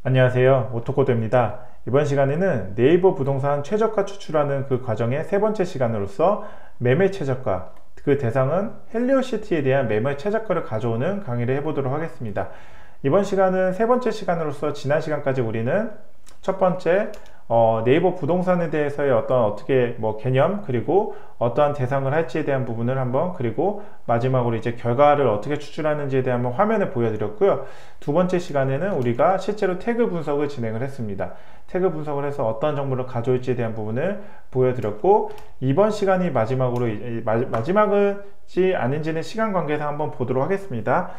안녕하세요, 오토코드입니다. 이번 시간에는 네이버 부동산 최저가 추출하는 그 과정의 세 번째 시간으로서 매매 최저가, 그 대상은 헬리오시티에 대한 매매 최저가를 가져오는 강의를 해보도록 하겠습니다. 이번 시간은 세 번째 시간으로서 지난 시간까지 우리는 첫 번째 네이버 부동산에 대해서의 어떻게 개념, 그리고 어떠한 대상을 할지에 대한 부분을 한번, 그리고 마지막으로 이제 결과를 어떻게 추출하는지에 대한 한번 화면을 보여드렸고요. 두 번째 시간에는 우리가 실제로 태그 분석을 진행을 했습니다. 태그 분석을 해서 어떤 정보를 가져올지에 대한 부분을 보여드렸고, 이번 시간이 마지막이지 아닌지는 시간 관계상 한번 보도록 하겠습니다.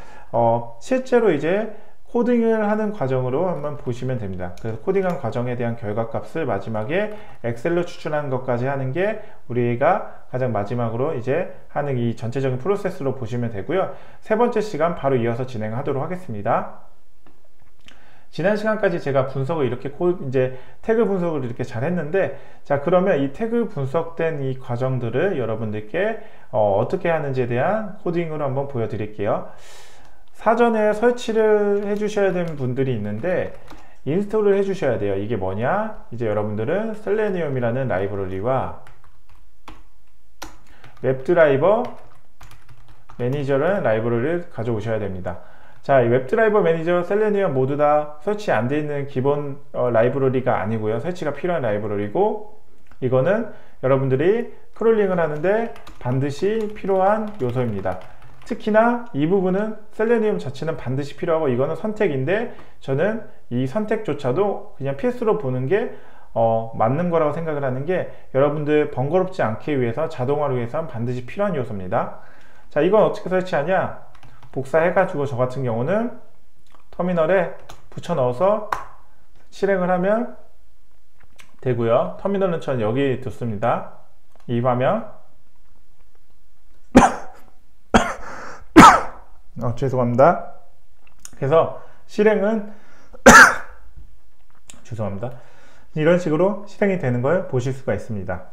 실제로 이제 코딩을 하는 과정으로 한번 보시면 됩니다. 그래서 코딩한 과정에 대한 결과값을 마지막에 엑셀로 추출하는 것까지 하는 게 우리가 가장 마지막으로 이제 하는 이 전체적인 프로세스로 보시면 되고요. 세 번째 시간 바로 이어서 진행하도록 하겠습니다. 지난 시간까지 제가 분석을 이렇게 이제 태그 분석을 이렇게 잘 했는데, 자, 그러면 이 태그 분석된 이 과정들을 여러분들께 어떻게 하는지에 대한 코딩으로 한번 보여드릴게요. 사전에 설치를 해 주셔야 되는 분들이 있는데 인스톨을 해 주셔야 돼요. 이게 뭐냐? 이제 여러분들은 셀레니움이라는 라이브러리와 웹드라이버 매니저라는 라이브러리를 가져오셔야 됩니다. 자, 이 웹드라이버 매니저, 셀레니움 모두 다 설치 안 되어 있는 기본 라이브러리가 아니고요. 설치가 필요한 라이브러리고, 이거는 여러분들이 크롤링을 하는데 반드시 필요한 요소입니다. 특히나 이 부분은 셀레니움 자체는 반드시 필요하고, 이거는 선택인데 저는 이 선택조차도 그냥 필수로 보는 게 맞는 거라고 생각을 하는 게, 여러분들 번거롭지 않게 위해서, 자동화를 위해서는 반드시 필요한 요소입니다. 자, 이건 어떻게 설치하냐? 복사해가지고 저 같은 경우는 터미널에 붙여 넣어서 실행을 하면 되고요. 터미널은 전 여기 뒀습니다. 이 화면. 죄송합니다. 그래서 실행은 죄송합니다. 이런 식으로 실행이 되는 걸 보실 수가 있습니다.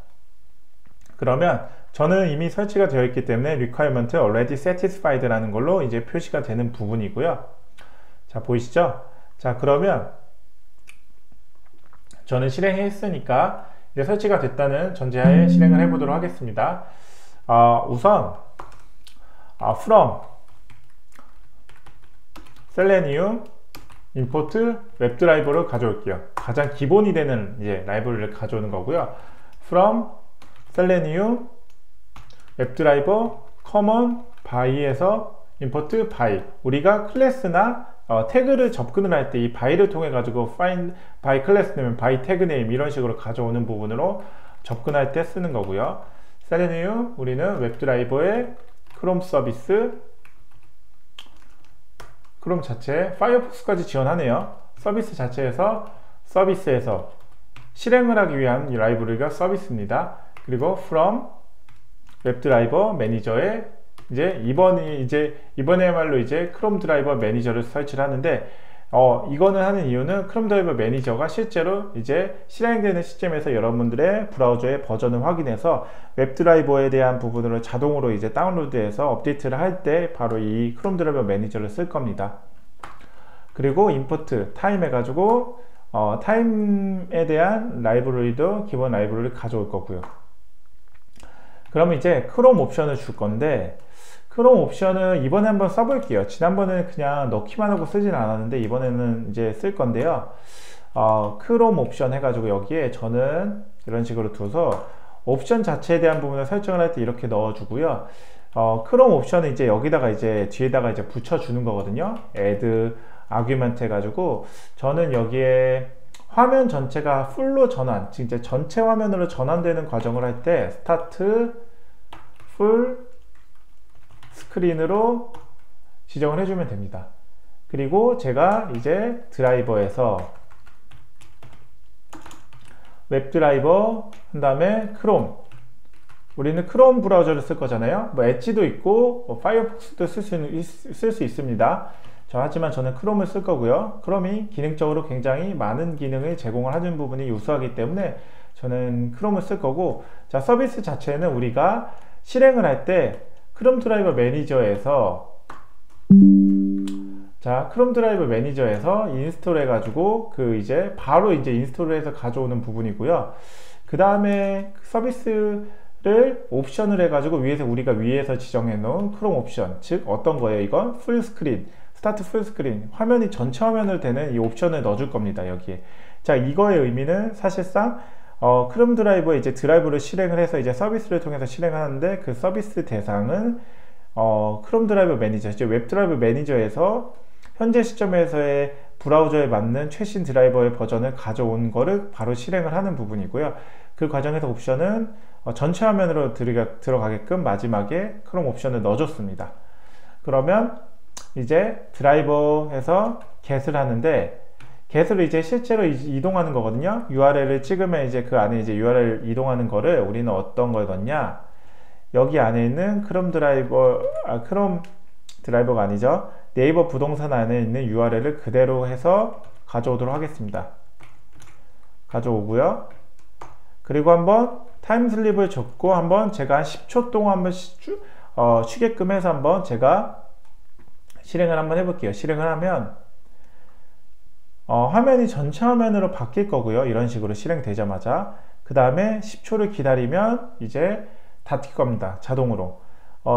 그러면 저는 이미 설치가 되어 있기 때문에 requirement already satisfied 라는 걸로 이제 표시가 되는 부분이고요. 자, 보이시죠? 자, 그러면 저는 실행했으니까 이제 설치가 됐다는 전제하에 실행을 해보도록 하겠습니다. 우선 from 셀레니움 임포트 웹드라이버를 가져올게요. 가장 기본이 되는 이제 라이브러리를 가져오는 거고요. from 셀레니움 웹드라이버 common by에서 import by, 우리가 클래스나 태그를 접근을 할 때 이 by를 통해 가지고 find by class name, by tag name 이런 식으로 가져오는 부분으로 접근할 때 쓰는 거고요. 셀레니움 우리는 웹드라이버의 크롬 서비스, 크롬 자체, 파이어폭스까지 지원하네요. 서비스 자체에서, 서비스에서 실행을 하기 위한 이 라이브러리가 서비스입니다. 그리고 from 웹드라이버 매니저에 이번에야말로 이제 크롬 드라이버 매니저를 설치를 하는데, 이거는 하는 이유는 크롬 드라이버 매니저가 실제로 이제 실행되는 시점에서 여러분들의 브라우저의 버전을 확인해서 웹드라이버에 대한 부분으로 자동으로 이제 다운로드해서 업데이트를 할 때 바로 이 크롬 드라이버 매니저를 쓸 겁니다. 그리고 임포트 타임 해가지고 타임에 대한 라이브러리도 기본 라이브러리를 가져올 거고요. 그러면 이제 크롬 옵션을 줄 건데, 크롬 옵션을 이번에 한번 써볼게요. 지난번에는 그냥 넣기만 하고 쓰진 않았는데 이번에는 이제 쓸 건데요. 크롬 옵션 해가지고 여기에 저는 이런 식으로 둬서 옵션 자체에 대한 부분을 설정을 할 때 이렇게 넣어주고요. 크롬 옵션은 이제 여기다가 이제 뒤에다가 이제 붙여주는 거거든요. add argument 해가지고 저는 여기에 화면 전체가 풀로 전환, 진짜 전체 화면으로 전환되는 과정을 할 때 스타트 풀 스크린으로 지정을 해주면 됩니다. 그리고 제가 이제 드라이버에서 웹드라이버 한 다음에 크롬, 우리는 크롬 브라우저를 쓸 거잖아요. 엣지도 있고 파이어폭스도 쓸 수 있습니다. 하지만 저는 크롬을 쓸 거고요. 크롬이 기능적으로 굉장히 많은 기능을 제공을 하는 부분이 우수하기 때문에 저는 크롬을 쓸 거고, 자, 서비스 자체는 우리가 실행을 할 때 크롬 드라이버 매니저에서 자, 크롬 드라이버 매니저에서 인스톨 해가지고 이제 바로 이제 인스톨을 해서 가져오는 부분이고요. 그 다음에 서비스를 옵션을 해가지고 우리가 위에서 지정해 놓은 크롬 옵션, 즉 어떤 거예요? 이건 풀스크린, 스타트 풀스크린, 화면이 전체 화면으로 되는 이 옵션을 넣어줄 겁니다. 여기에. 자, 이거의 의미는 사실상 크롬 드라이버에 이제 드라이브를 실행을 해서 이제 서비스를 통해서 실행하는데, 그 서비스 대상은 크롬 드라이버 매니저, 이제 웹 드라이버 매니저에서 현재 시점에서의 브라우저에 맞는 최신 드라이버의 버전을 가져온 거를 바로 실행을 하는 부분이고요. 그 과정에서 옵션은 전체 화면으로 들어가게끔 마지막에 크롬 옵션을 넣어줬습니다. 그러면 이제 드라이버에서 get을 하는데, get을 이제 실제로 이동하는 거거든요. URL을 찍으면 이제 그 안에 이제 URL 이동하는 거를 우리는 어떤 걸 넣냐, 여기 안에 있는 크롬 드라이버가 아니죠. 네이버 부동산 안에 있는 URL을 그대로 해서 가져오도록 하겠습니다. 가져오고요. 그리고 한번 타임슬립을 줬고, 한번 제가 한 10초 동안 한번 쉬게끔 해서 한번 제가 실행을 한번 해볼게요. 실행을 하면 화면이 전체 화면으로 바뀔 거고요. 이런 식으로 실행되자마자 그 다음에 10초를 기다리면 이제 닫힐 겁니다. 자동으로.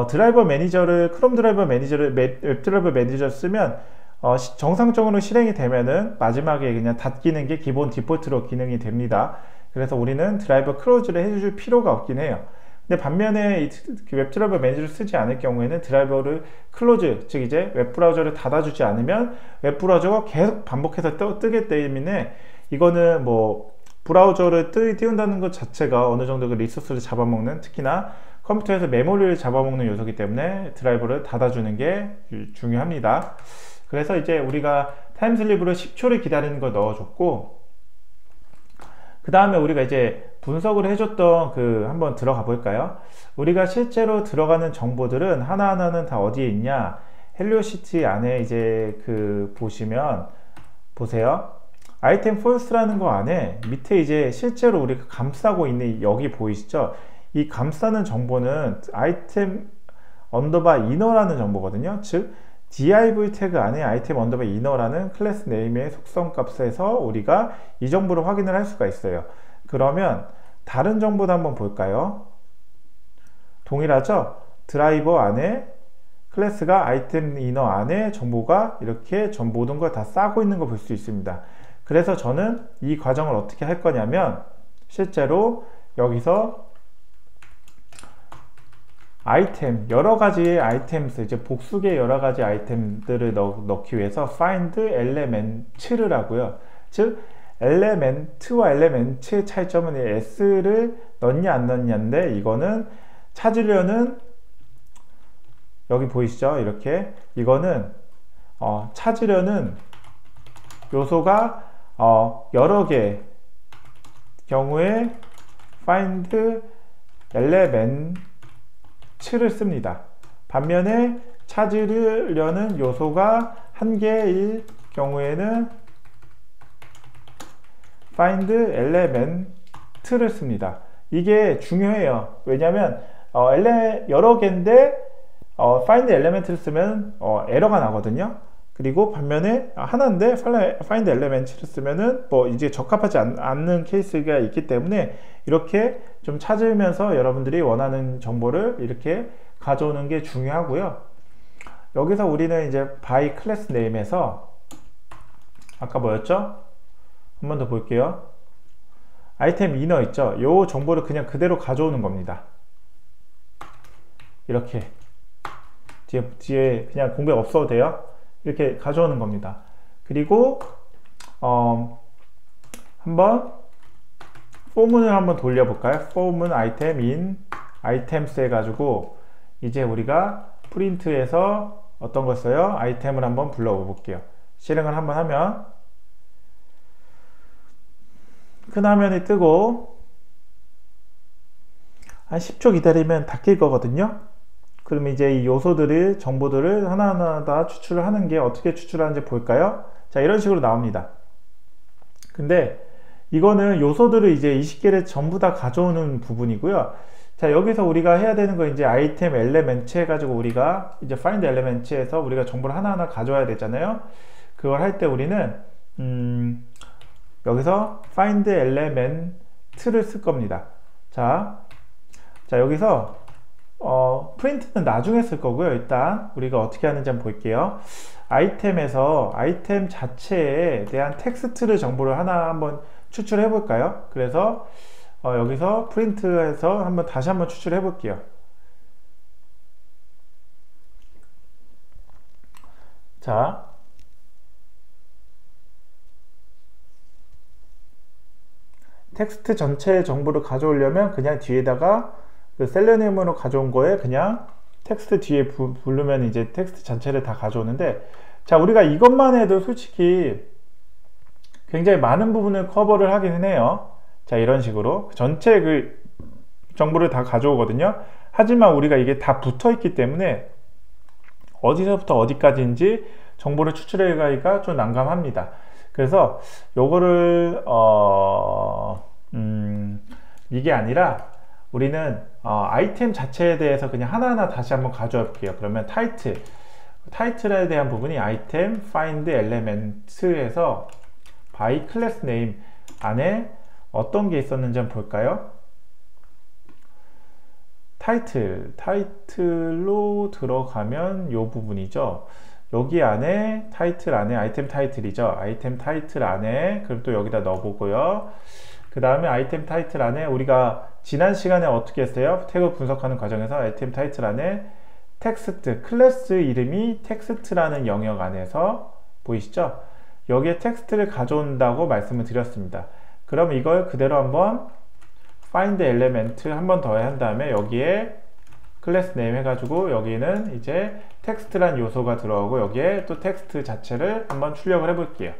드라이버 매니저를, 크롬 드라이버 매니저를, 웹 드라이버 매니저를 쓰면 정상적으로 실행이 되면은 마지막에 그냥 닫히는 게 기본 디폴트로 기능이 됩니다. 그래서 우리는 드라이버 클로즈를 해줄 필요가 없긴 해요. 근데 반면에 웹 드라이버 매니저를 쓰지 않을 경우에는 드라이버를 클로즈, 즉 이제 웹 브라우저를 닫아주지 않으면 웹 브라우저가 계속 반복해서 뜨기 때문에, 이거는 뭐 브라우저를 띄운다는 것 자체가 어느 정도 그 리소스를 잡아먹는, 특히나 컴퓨터에서 메모리를 잡아먹는 요소이기 때문에 드라이버를 닫아주는 게 중요합니다. 그래서 이제 우리가 타임슬립으로 10초를 기다리는 걸 넣어줬고, 그 다음에 우리가 이제 분석을 해줬던 한번 들어가 볼까요? 우리가 실제로 들어가는 정보들은 하나하나는 다 어디에 있냐? 헬로시티 안에 이제 보시면, 보세요. 아이템 폴스라는 거 안에 밑에 이제 실제로 우리가 감싸고 있는 여기 보이시죠? 이 감싸는 정보는 아이템 언더바 이너라는 정보거든요. 즉 div 태그 안에 아이템 언더바 이너라는 클래스 네임의 속성 값에서 우리가 이 정보를 확인을 할 수가 있어요. 그러면 다른 정보도 한번 볼까요? 동일하죠? 드라이버 안에 클래스가 아이템 이너 안에 정보가 이렇게 모든 걸 다 싸고 있는 걸 볼 수 있습니다. 그래서 저는 이 과정을 어떻게 할 거냐면, 실제로 여기서 아이템, 여러가지의 아이템스, 이제 복수의 여러가지 아이템들을 넣기 위해서 find element를 하고요. 즉 element와 element의 차이점은 s를 넣냐 안 넣냐인데, 이거는 찾으려는, 여기 보이시죠? 이렇게 이거는 찾으려는 요소가 여러 개 경우에 find element를 씁니다. 반면에 찾으려는 요소가 한 개일 경우에는 find element를 씁니다. 이게 중요해요. 왜냐하면 여러 개인데 find element를 쓰면 에러가 나거든요. 그리고 반면에 하나인데 find element를 쓰면은 뭐 이제 적합하지 않는 케이스가 있기 때문에, 이렇게 좀 찾으면서 여러분들이 원하는 정보를 이렇게 가져오는 게 중요하고요. 여기서 우리는 이제 by class name에서 아까 뭐였죠? 한 번 더 볼게요. 아이템 이너 있죠? 요 정보를 그냥 그대로 가져오는 겁니다. 이렇게 뒤에 그냥 공백 없어도 돼요. 이렇게 가져오는 겁니다. 그리고 한번 포문을 한번 돌려볼까요? 포문 아이템 in items 해가지고 이제 우리가 프린트에서 어떤 걸 써요? 아이템을 한번 불러볼게요. 실행을 한번 하면 큰 화면이 뜨고 한 10초 기다리면 닫힐 거거든요. 그럼 이제 이 요소들을, 정보들을 하나하나 다 추출을 하는 게 어떻게 추출하는지 볼까요? 자, 이런 식으로 나옵니다. 근데 이거는 요소들을 이제 20개를 전부 다 가져오는 부분이고요. 자, 여기서 우리가 해야 되는 거 이제 아이템 엘레멘트 해가지고 우리가 이제 find elements에서 우리가 정보를 하나하나 가져와야 되잖아요. 그걸 할 때 우리는 여기서 find element를 쓸 겁니다. 자 여기서 프린트는 나중에 쓸 거고요. 일단 우리가 어떻게 하는지 한번 볼게요. 아이템에서 아이템 자체에 대한 텍스트를 정보를 하나 한번 추출해 볼까요? 그래서 여기서 프린트해서 다시 한번 추출해 볼게요. 자, 텍스트 전체의 정보를 가져오려면 그냥 뒤에다가 그 셀러네임으로 가져온 거에 그냥 텍스트 뒤에 부르면 이제 텍스트 전체를 다 가져오는데, 자, 우리가 이것만 해도 솔직히 굉장히 많은 부분을 커버를 하기는 해요. 자, 이런 식으로 전체 그 정보를 다 가져오거든요. 하지만 우리가 이게 다 붙어 있기 때문에 어디서부터 어디까지인지 정보를 추출해 가기가 좀 난감합니다. 그래서 요거를 이게 아니라 우리는 아이템 자체에 대해서 그냥 하나하나 다시 한번 가져와 볼게요. 그러면 타이틀에 대한 부분이 아이템 find element에서 by class name 안에 어떤 게 있었는지 한번 볼까요? 타이틀로 들어가면 요 부분이죠. 여기 안에 타이틀 안에 아이템 타이틀이죠. 아이템 타이틀 안에 그럼 또 여기다 넣어보고요. 그 다음에 아이템 타이틀 안에 우리가 지난 시간에 어떻게 했어요? 태그 분석하는 과정에서 아이템 타이틀 안에 텍스트, 클래스 이름이 텍스트라는 영역 안에서 보이시죠? 여기에 텍스트를 가져온다고 말씀을 드렸습니다. 그럼 이걸 그대로 한번 find element 한 번 더 한 다음에 여기에 클래스 네임 해가지고 여기는 이제 텍스트란 요소가 들어가고 여기에 또 텍스트 자체를 한번 출력을 해 볼게요.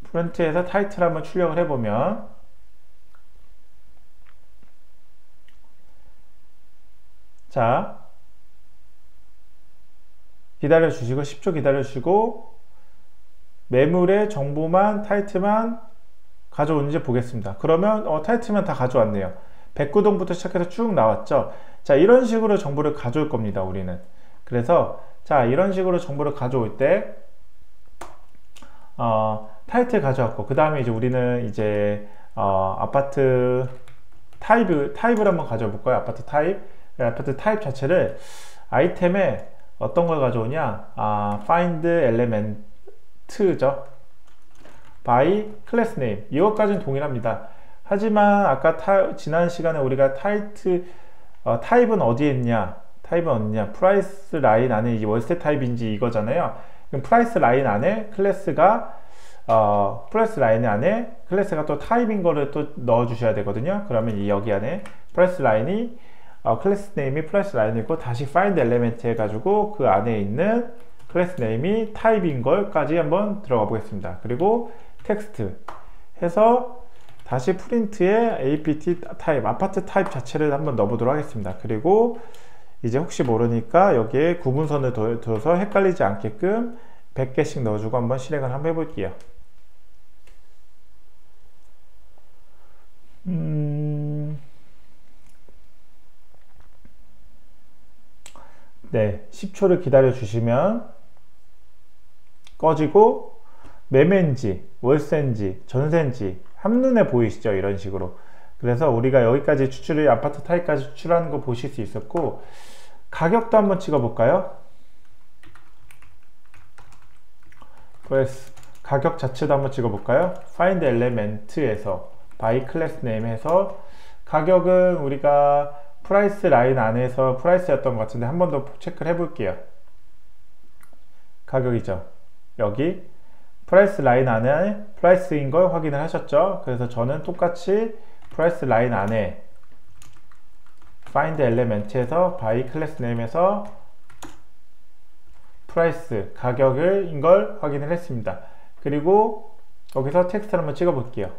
프론트에서 타이틀 한번 출력을 해보면 자, 기다려 주시고 10초 기다려 주시고 매물의 정보만 타이틀만 가져오는지 보겠습니다. 그러면 타이틀만 다 가져왔네요. 백구동부터 시작해서 쭉 나왔죠. 자, 이런 식으로 정보를 가져올 겁니다. 우리는. 그래서 자, 이런 식으로 정보를 가져올 때 타이틀 가져왔고 그 다음에 이제 우리는 이제 아파트 타입을 한번 가져와 볼까요? 아파트 타입 자체를 아이템에 어떤 걸 가져오냐? find element죠. by class name. 이것까지는 동일합니다. 하지만 아까 지난 시간에 우리가 타입은 어디에 있냐? 타입은 어디냐? price 라인 안에 이게 월세 타입인지 이거잖아요. 그럼 price 라인 안에 클래스가 price 라인 안에 클래스가 또 타입인 거를 또 넣어 주셔야 되거든요. 그러면 여기 안에 price 라인이 클래스 네임이 플러스 라인이고 다시 find element 해가지고 그 안에 있는 클래스 네임이 타입인 걸까지 한번 들어가 보겠습니다. 그리고 텍스트 해서 다시 프린트에 apt 타입 아파트 타입 자체를 한번 넣어보도록 하겠습니다. 그리고 이제 혹시 모르니까 여기에 구분선을 둬서 헷갈리지 않게끔 100개씩 넣어주고 한번 실행을 한번 해볼게요. 네, 10초를 기다려 주시면 꺼지고 매매인지 월세인지 전세인지 한눈에 보이시죠? 이런 식으로. 그래서 우리가 여기까지 아파트 타입까지 추출하는 거 보실 수 있었고, 가격도 한번 찍어 볼까요? 가격 자체도 한번 찍어 볼까요? find element에서 by class name 해서 가격은 우리가 프라이스 라인 안에서 프라이스였던 것 같은데 한 번 더 체크를 해 볼게요. 가격이죠. 여기 프라이스 라인 안에 프라이스인 걸 확인을 하셨죠. 그래서 저는 똑같이 프라이스 라인 안에 find element에서 by class name에서 프라이스 가격인 걸 확인을 했습니다. 그리고 여기서 텍스트를 한번 찍어 볼게요.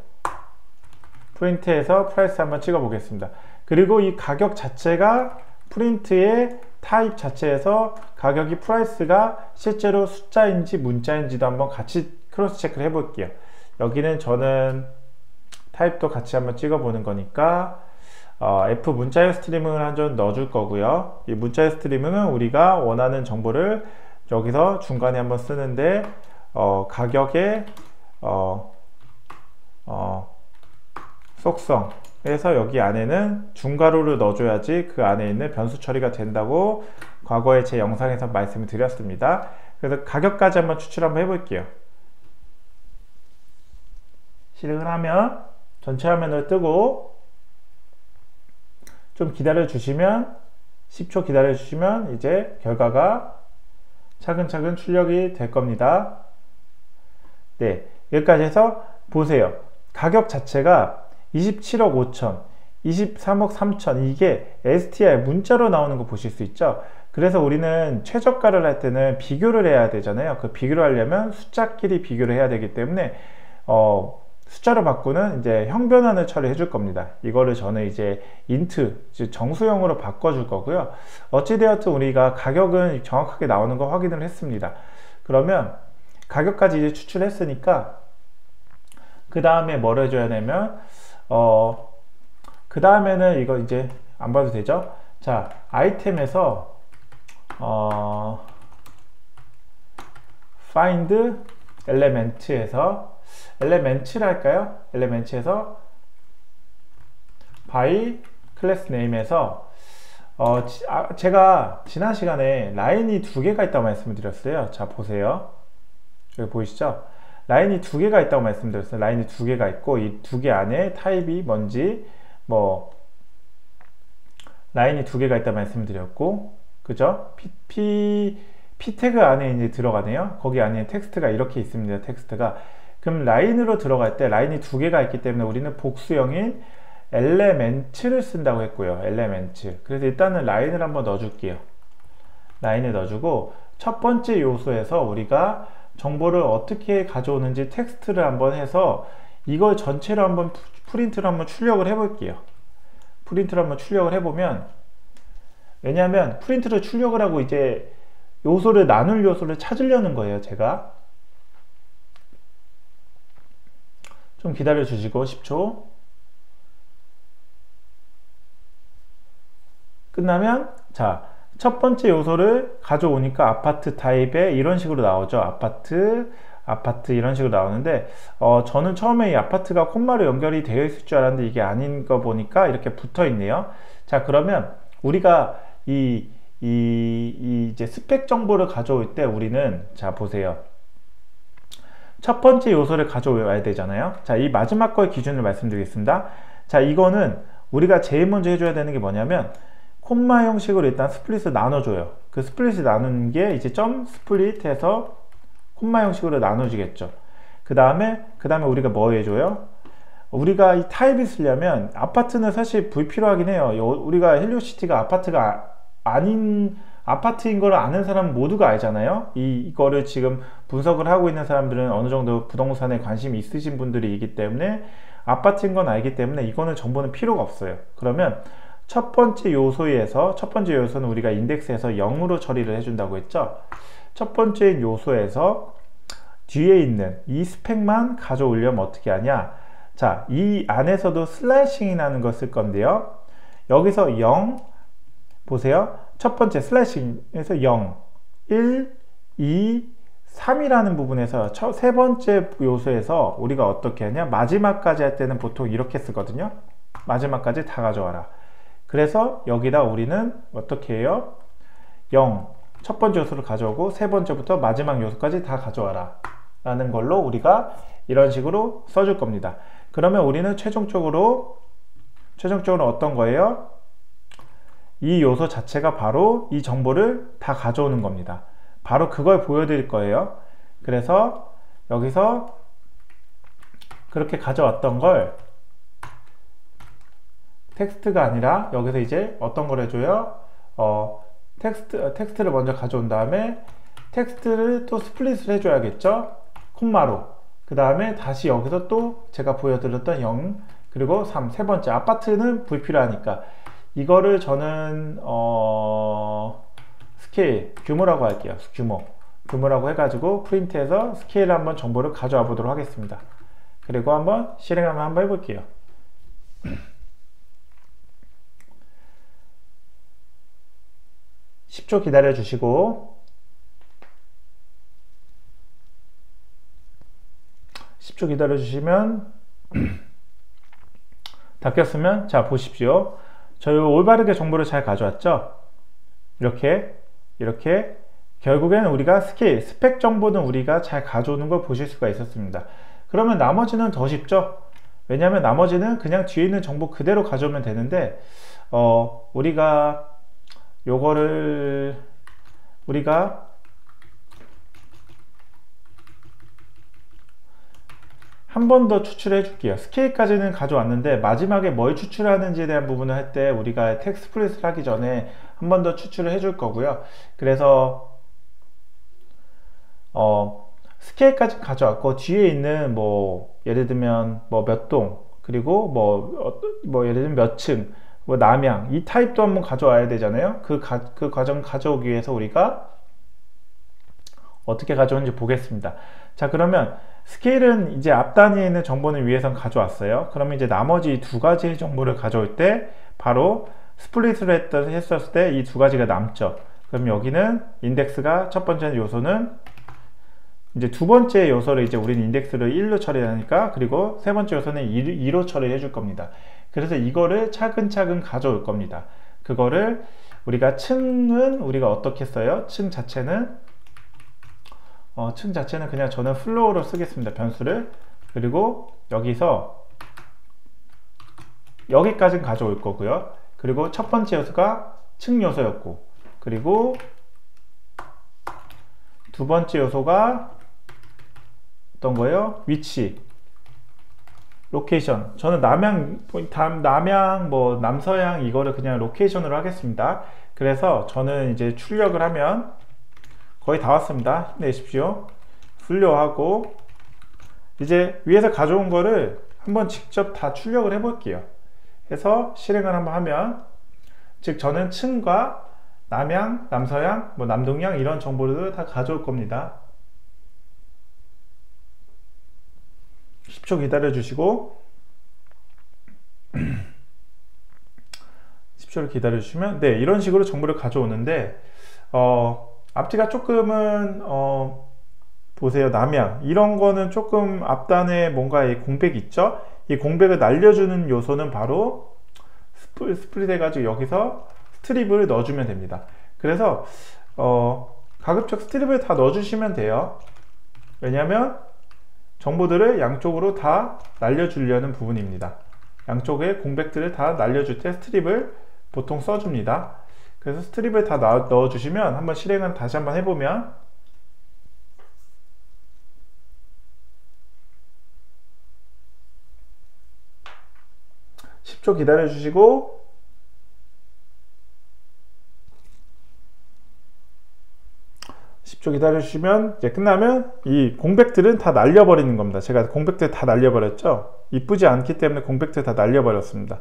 프린트에서 프라이스 한번 찍어 보겠습니다. 그리고 이 가격 자체가 프린트의 타입 자체에서 가격이 프라이스가 실제로 숫자인지 문자인지도 한번 같이 크로스 체크를 해 볼게요. 여기는 저는 타입도 같이 한번 찍어 보는 거니까 F 문자열 스트리밍을 한 점 넣어줄 거고요. 이 문자열 스트리밍은 우리가 원하는 정보를 여기서 중간에 한번 쓰는데 가격의 속성에서 여기 안에는 중괄호를 넣어줘야지 그 안에 있는 변수 처리가 된다고 과거에 제 영상에서 말씀을 드렸습니다. 그래서 가격까지 한번 추출 한번 해볼게요. 실행을 하면 전체 화면을 뜨고 좀 기다려 주시면 10초 기다려 주시면 이제 결과가 차근차근 출력이 될 겁니다. 네, 여기까지 해서 보세요. 가격 자체가 27억 5천, 23억 3천, 이게 STR 문자로 나오는 거 보실 수 있죠. 그래서 우리는 최저가를 할 때는 비교를 해야 되잖아요. 그 비교를 하려면 숫자끼리 비교를 해야 되기 때문에 숫자로 바꾸는 이제 형변환을 처리해 줄 겁니다. 이거를 저는 이제 인트, 정수형으로 바꿔 줄 거고요. 어찌되었든 우리가 가격은 정확하게 나오는 거 확인을 했습니다. 그러면 가격까지 이제 추출했으니까 그 다음에 뭘 해줘야 되면 그 다음에는 이거 이제 안 봐도 되죠. 자, 아이템에서 find element에서 엘레멘츠를 할까요? 엘레멘츠에서 by class name에서 제가 지난 시간에 라인이 두 개가 있다고 말씀을 드렸어요. 자, 보세요. 여기 보이시죠? 라인이 두 개가 있다고 말씀드렸어요. 라인이 두 개가 있고 이 두 개 안에 타입이 뭔지 라인이 두 개가 있다고 말씀드렸고, 그죠? P 태그 안에 이제 들어가네요. 거기 안에 텍스트가 이렇게 있습니다. 텍스트가. 그럼 라인으로 들어갈 때 라인이 두 개가 있기 때문에 우리는 복수형인 엘레멘츠를 쓴다고 했고요. 엘레멘츠. 그래서 일단은 라인을 한번 넣어줄게요. 라인을 넣어주고 첫 번째 요소에서 우리가 정보를 어떻게 가져오는지 텍스트를 한번 해서 이걸 전체로 한번 프린트를 한번 출력을 해볼게요. 프린트를 한번 출력을 해보면, 왜냐하면 프린트를 출력을 하고 이제 요소를 나눌 요소를 찾으려는 거예요. 제가 좀 기다려 주시고 10초 끝나면, 자, 첫 번째 요소를 가져오니까 아파트 타입에 이런 식으로 나오죠. 아파트 이런 식으로 나오는데 저는 처음에 이 아파트가 콤마로 연결이 되어 있을 줄 알았는데 이게 아닌 거 보니까 이렇게 붙어 있네요. 자, 그러면 우리가 이제 스펙 정보를 가져올 때 우리는, 자, 보세요. 첫 번째 요소를 가져와야 되잖아요. 자, 이 마지막 거의 기준을 말씀드리겠습니다. 자, 이거는 우리가 제일 먼저 해줘야 되는 게 뭐냐면 콤마 형식으로 일단 스플릿을 나눠줘요. 그 스플릿을 나누는 게 이제 점 스플릿해서 콤마 형식으로 나눠지겠죠. 그 다음에 우리가 뭐 해줘요? 우리가 이 타입을 쓰려면 아파트는 사실 불필요하긴 해요. 우리가 헬리오시티가 아파트가 아닌 아파트인 걸 아는 사람 모두가 알잖아요. 이거를 지금 분석을 하고 있는 사람들은 어느 정도 부동산에 관심이 있으신 분들이기 때문에 아파트인 건 알기 때문에 이거는 정보는 필요가 없어요. 그러면 첫 번째 요소는 우리가 인덱스에서 0으로 처리를 해준다고 했죠. 첫 번째 요소에서 뒤에 있는 이 스펙만 가져오려면 어떻게 하냐. 자, 이 안에서도 슬래싱이라는 걸 쓸 건데요. 여기서 0 보세요. 첫 번째 슬래싱에서 0, 1, 2, 3이라는 부분에서 세 번째 요소에서 우리가 어떻게 하냐, 마지막까지 할 때는 보통 이렇게 쓰거든요. 마지막까지 다 가져와라. 그래서 여기다 우리는 어떻게 해요? 0, 첫 번째 요소를 가져오고 세 번째부터 마지막 요소까지 다 가져와라 라는 걸로 우리가 이런 식으로 써줄 겁니다. 그러면 우리는 최종적으로 어떤 거예요? 이 요소 자체가 바로 이 정보를 다 가져오는 겁니다. 바로 그걸 보여드릴 거예요. 그래서 여기서 그렇게 가져왔던 걸 텍스트가 아니라 여기서 이제 어떤 걸 해줘요? 텍스트를 먼저 가져온 다음에 텍스트를 또 스플릿을 해줘야겠죠? 콤마로. 그 다음에 다시 여기서 또 제가 보여드렸던 0 그리고 3, 세 번째 아파트는 불필요하니까 이거를 저는 스케일, 규모라고 할게요. 규모라고 해가지고 프린트해서 스케일 한번 정보를 가져와 보도록 하겠습니다. 그리고 한번 실행하면 한번 해볼게요. 10초 기다려 주시고 10초 기다려 주시면 다 꼈으면 자 보십시오. 저희 올바르게 정보를 잘 가져왔죠. 이렇게 결국에는 우리가 스펙 정보는 우리가 잘 가져오는 걸 보실 수가 있었습니다. 그러면 나머지는 더 쉽죠. 왜냐하면 나머지는 그냥 뒤에 있는 정보 그대로 가져오면 되는데 우리가 요거를 한 번 더 추출해 줄게요. 스케일까지는 가져왔는데 마지막에 뭘 추출하는지에 대한 부분을 할 때 우리가 텍스트 스플릿을 하기 전에 한 번 더 추출을 해 줄 거고요. 그래서 스케일까지 가져왔고 뒤에 있는 뭐 예를 들면 뭐 몇 동 그리고 뭐 예를 들면 몇 층 뭐 남양 이 타입도 한번 가져와야 되잖아요. 그 과정 가져오기 위해서 우리가 어떻게 가져오는지 보겠습니다. 자, 그러면 스케일은 이제 앞 단위에 있는 정보는 위에선 가져왔어요. 그러면 이제 나머지 두 가지의 정보를 가져올 때 바로 스플릿을 했었을 때 이 두 가지가 남죠. 그럼 여기는 인덱스가 첫 번째 요소는 이제 두 번째 요소를 이제 우리는 인덱스를 1로 처리하니까 그리고 세 번째 요소는 2로 처리해 줄 겁니다. 그래서 이거를 차근차근 가져올 겁니다. 그거를 우리가 층은 우리가 어떻게 써요? 층 자체는 그냥 저는 플로어로 쓰겠습니다. 변수를. 그리고 여기서 여기까지는 가져올 거고요. 그리고 첫 번째 요소가 층 요소였고 그리고 두 번째 요소가 어떤 거예요? 위치, 로케이션. 저는 남양 뭐 남서양 이거를 그냥 로케이션으로 하겠습니다. 그래서 저는 이제 출력을 하면 거의 다 왔습니다. 힘내십시오. 분류하고 이제 위에서 가져온 거를 한번 직접 다 출력을 해 볼게요. 해서 실행을 한번 하면 즉 저는 층과 남양, 남서양, 뭐 남동양 이런 정보를 다 가져올 겁니다. 10초 기다려 주시고 10초를 기다려 주시면 네, 이런 식으로 정보를 가져오는데 앞뒤가 조금은 보세요. 남양 이런 거는 조금 앞단에 뭔가 이 공백이 있죠. 이 공백을 날려주는 요소는 바로 스플릿 해가지고 여기서 스트립을 넣어주면 됩니다. 그래서 가급적 스트립을 다 넣어주시면 돼요. 왜냐하면 정보들을 양쪽으로 다 날려주려는 부분입니다. 양쪽에 공백들을 다 날려줄 때 스트립을 보통 써줍니다. 그래서 스트립을 다 넣어주시면 한번 실행을 다시 한번 해보면 (10초) 기다려 주시고 기다려 주시면 이제 끝나면 이 공백들은 다 날려버리는 겁니다. 제가 공백들 다 날려버렸죠. 이쁘지 않기 때문에 공백들 다 날려버렸습니다.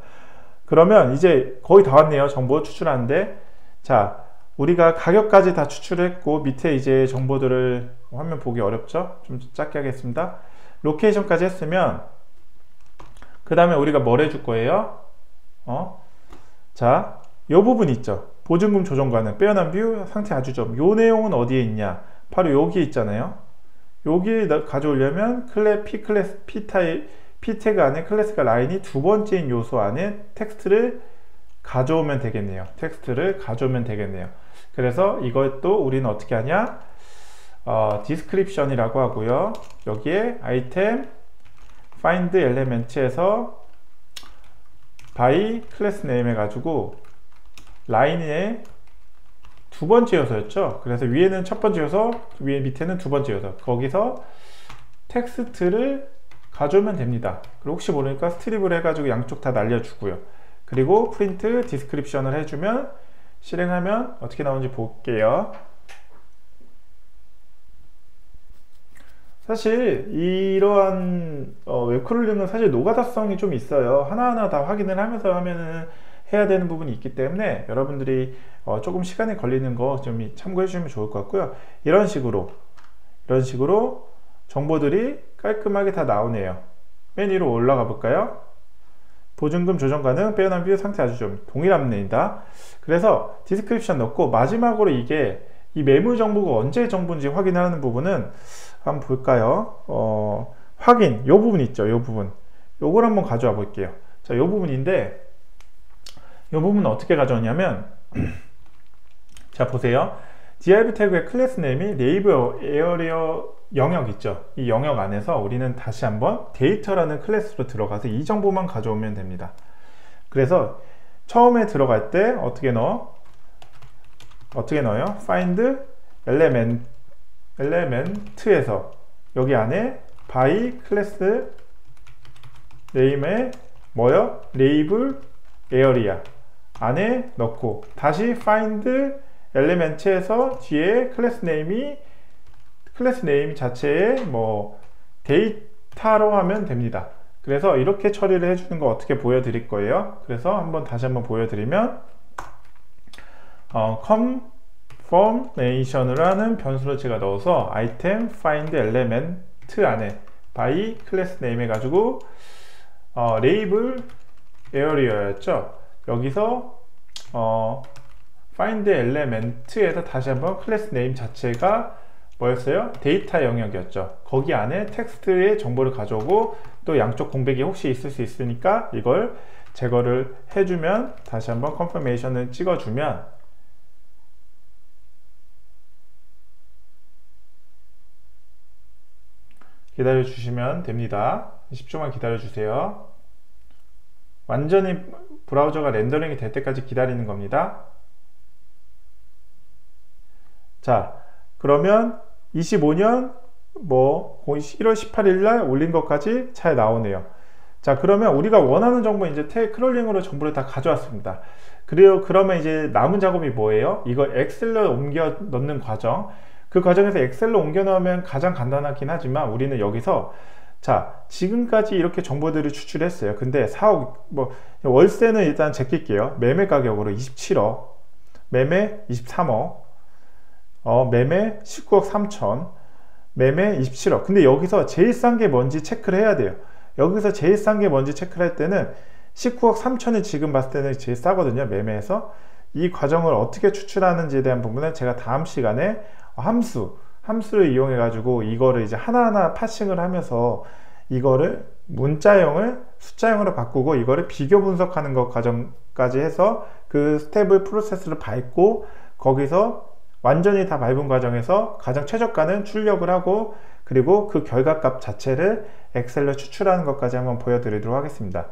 그러면 이제 거의 다 왔네요. 정보 추출하는데 자, 우리가 가격까지 다 추출했고 밑에 이제 정보들을 화면 보기 어렵죠? 좀 작게 하겠습니다. 로케이션까지 했으면 그 다음에 우리가 뭘 해줄 거예요? 자, 요 부분 있죠. 보증금 조정 가능, 빼어난 뷰, 상태 아주점. 요 내용은 어디에 있냐? 바로 여기에 있잖아요. 여기 가져오려면 P 태그 안에 클래스가 라인이 두 번째인 요소 안에 텍스트를 가져오면 되겠네요. 그래서 이것도 우리는 어떻게 하냐? 디스크립션이라고 하고요. 여기에 아이템 find elements에서 by class name 해가지고 라인의 두 번째 요소였죠. 그래서 위에는 첫 번째 요소, 밑에는 두 번째 요소. 거기서 텍스트를 가져오면 됩니다. 그리고 혹시 모르니까 스트립을 해가지고 양쪽 다 날려주고요. 그리고 프린트 디스크립션을 해주면 실행하면 어떻게 나오는지 볼게요. 사실 이러한 웹크롤링은 사실 노가다성이 좀 있어요. 하나하나 다 확인을 하면서 하면은 해야 되는 부분이 있기 때문에 여러분들이 조금 시간이 걸리는 거 좀 참고해 주시면 좋을 것 같고요. 이런 식으로 정보들이 깔끔하게 다 나오네요. 맨 위로 올라가 볼까요? 보증금 조정 가능, 빼어난 비율 상태 아주 좀 동일합니다. 그래서 디스크립션 넣고 마지막으로 이게 이 매물 정보가 언제 정보인지 확인하는 부분은 한번 볼까요? 확인, 요 부분 있죠, 요 부분. 요걸 한번 가져와 볼게요. 자, 요 부분인데, 요 부분은 어떻게 가져왔냐면, 자, 보세요. div 태그의 클래스 네임이 네이버 에어리어 영역 있죠. 이 영역 안에서 우리는 다시 한번 데이터라는 클래스로 들어가서 이 정보만 가져오면 됩니다. 그래서 처음에 들어갈 때 어떻게 넣어요? find element에서 여기 안에 by 클래스 네임에 뭐요? label area 안에 넣고 다시 find element에서 뒤에 클래스 네임 자체에 뭐 데이터로 하면 됩니다. 그래서 이렇게 처리를 해주는 거 어떻게 보여드릴 거예요. 그래서 다시 한번 보여드리면 confirmation이라는 변수를 제가 넣어서 item find element 안에 by class name 해가지고 label area였죠. 여기서 find element에서 다시 한번 class name 자체가 뭐였어요? 데이터 영역이었죠. 거기 안에 텍스트의 정보를 가져오고 또 양쪽 공백이 혹시 있을 수 있으니까 이걸 제거를 해주면 다시 한번 confirmation을 찍어주면 기다려 주시면 됩니다. 10초만 기다려 주세요. 완전히 브라우저가 렌더링이 될 때까지 기다리는 겁니다. 자, 그러면 25년 1월 18일 날 올린 것까지 잘 나오네요. 자, 그러면 우리가 원하는 정보 이제 크롤링으로 정보를 다 가져왔습니다. 그러면 이제 남은 작업이 뭐예요? 이걸 엑셀로 옮겨 넣는 과정. 그 과정에서 엑셀로 옮겨 넣으면 가장 간단하긴 하지만 우리는 여기서 자, 지금까지 이렇게 정보들을 추출했어요. 근데 4억 월세는 일단 제낄게요. 매매 가격으로 27억, 매매 23억, 매매 19억 3천, 매매 27억. 근데 여기서 제일 싼 게 뭔지 체크를 해야 돼요. 여기서 제일 싼 게 뭔지 체크를 할 때는 19억 3천이 지금 봤을 때는 제일 싸거든요. 매매에서. 이 과정을 어떻게 추출하는지에 대한 부분은 제가 다음 시간에 함수를 이용해 가지고 이거를 이제 하나하나 파싱을 하면서 이거를 문자형을 숫자형으로 바꾸고 이거를 비교 분석하는 것 과정까지 해서 그 스텝을 프로세스를 밟고 거기서 완전히 다 밟은 과정에서 가장 최저가는 출력을 하고 그리고 그 결과값 자체를 엑셀로 추출하는 것까지 한번 보여드리도록 하겠습니다.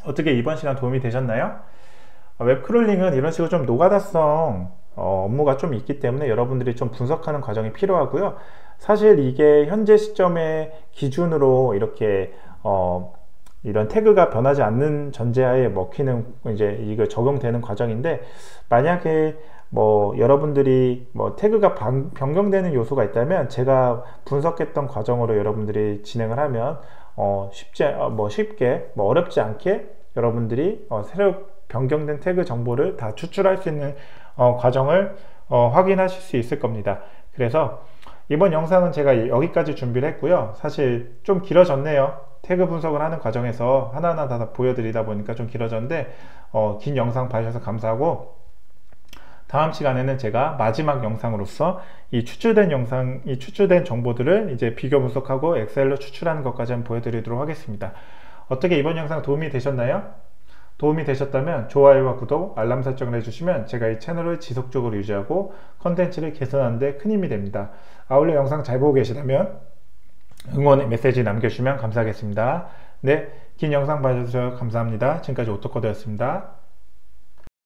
어떻게 이번 시간 도움이 되셨나요? 웹크롤링은 이런 식으로 좀 노가다성 업무가 좀 있기 때문에 여러분들이 좀 분석하는 과정이 필요하고요. 사실 이게 현재 시점의 기준으로 이렇게 이런 태그가 변하지 않는 전제하에 먹히는 이제 이거 적용되는 과정인데 만약에 여러분들이 태그가 변경되는 요소가 있다면 제가 분석했던 과정으로 여러분들이 진행을 하면 쉽게 어렵지 않게 여러분들이 새로 변경된 태그 정보를 다 추출할 수 있는 과정을 확인하실 수 있을 겁니다. 그래서 이번 영상은 제가 여기까지 준비를 했고요. 사실 좀 길어졌네요. 태그 분석을 하는 과정에서 하나하나 다 보여드리다 보니까 좀 길어졌는데 긴 영상 봐주셔서 감사하고 다음 시간에는 제가 마지막 영상으로서 이 추출된 정보들을 이제 비교 분석하고 엑셀로 추출하는 것까지 한번 보여드리도록 하겠습니다. 어떻게 이번 영상 도움이 되셨나요? 도움이 되셨다면 좋아요와 구독, 알람 설정을 해주시면 제가 이 채널을 지속적으로 유지하고 컨텐츠를 개선하는 데 큰 힘이 됩니다. 아울러 영상 잘 보고 계시다면 응원의 메시지 남겨주시면 감사하겠습니다. 네, 긴 영상 봐주셔서 감사합니다. 지금까지 오토코드였습니다.